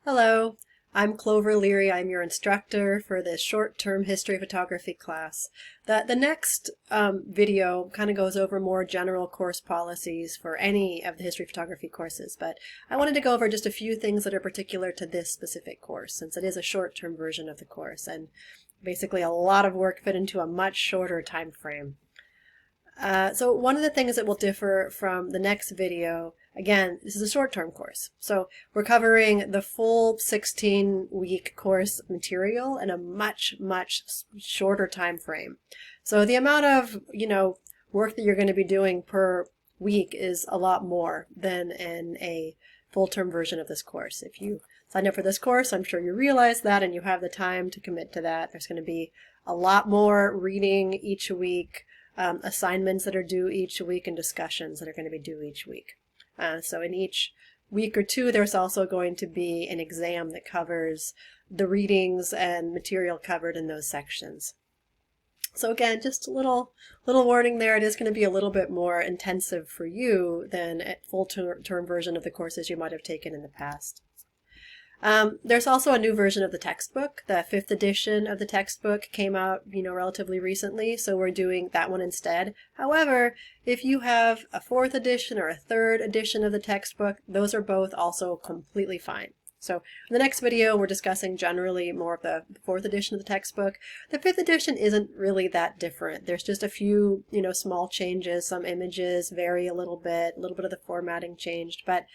Hello, I'm Clover Leary. I'm your instructor for this short-term history photography class. The next video kind of goes over more general course policies for any of the history photography courses, but I wanted to go over just a few things that are particular to this specific course, since it is a short-term version of the course, and basically a lot of work fit into a much shorter time frame. So one of the things that will differ from the next video, again, this is a short-term course. So we're covering the full 16-week course material in a much shorter time frame. So the amount of, work that you're going to be doing per week is a lot more than in a full-term version of this course. If you sign up for this course, I'm sure you realize that and you have the time to commit to that. There's going to be a lot more reading each week. Assignments that are due each week and discussions that are going to be due each week. So in each week or two, there's also going to be an exam that covers the readings and material covered in those sections. So again, just a little warning there. It is going to be a little bit more intensive for you than a full-term version of the courses you might have taken in the past. There's also a new version of the textbook. The 5th edition of the textbook came out, relatively recently, so we're doing that one instead. However, if you have a 4th edition or a 3rd edition of the textbook, those are both also completely fine. So in the next video, we're discussing generally more of the 4th edition of the textbook. The 5th edition isn't really that different. There's just a few, small changes. Some images vary a little bit of the formatting changed, but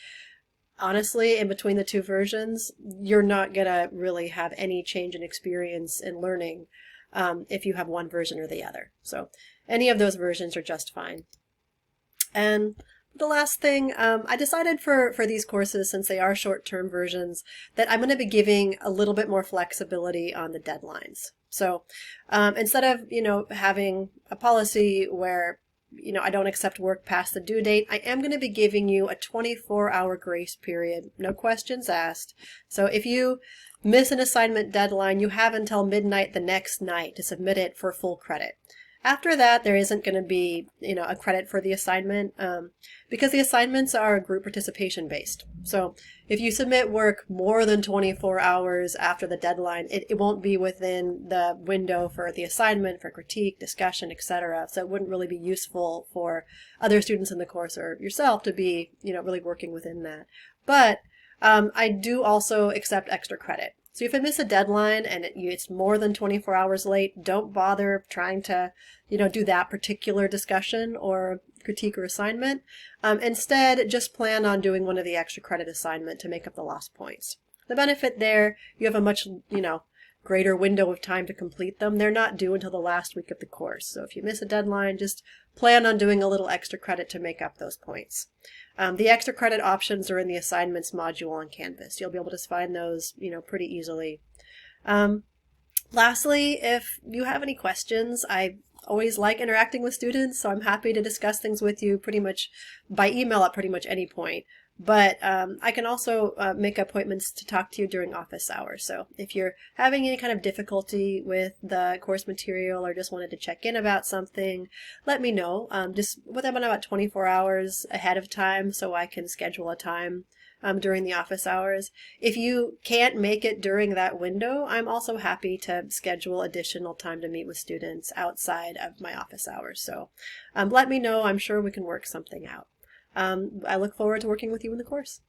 honestly, in between the two versions, you're not going to really have any change in experience in learning if you have one version or the other. So any of those versions are just fine. And the last thing, I decided for these courses, since they are short-term versions, that I'm going to be giving a little bit more flexibility on the deadlines. So instead of, having a policy where I don't accept work past the due date, I am going to be giving you a 24-hour grace period, no questions asked. So if you miss an assignment deadline, you have until midnight the next night to submit it for full credit. After that, there isn't going to be, a credit for the assignment because the assignments are group participation based. So if you submit work more than 24 hours after the deadline, it won't be within the window for the assignment, for critique, discussion, etc. So it wouldn't really be useful for other students in the course or yourself to be, really working within that. But I do also accept extra credit. So if I miss a deadline and it's more than 24 hours late, don't bother trying to, do that particular discussion or critique or assignment. Instead, just plan on doing one of the extra credit assignment to make up the lost points. The benefit there, you have a much, greater window of time to complete them. They're not due until the last week of the course. So if you miss a deadline, just plan on doing a little extra credit to make up those points. The extra credit options are in the assignments module on Canvas. You'll be able to find those, pretty easily. Lastly, if you have any questions, I always like interacting with students, so I'm happy to discuss things with you pretty much by email at pretty much any point. But I can also make appointments to talk to you during office hours. So if you're having any kind of difficulty with the course material or just wanted to check in about something, let me know. Just within about 24 hours ahead of time so I can schedule a time during the office hours. If you can't make it during that window, I'm also happy to schedule additional time to meet with students outside of my office hours. So let me know. I'm sure we can work something out. I look forward to working with you in the course.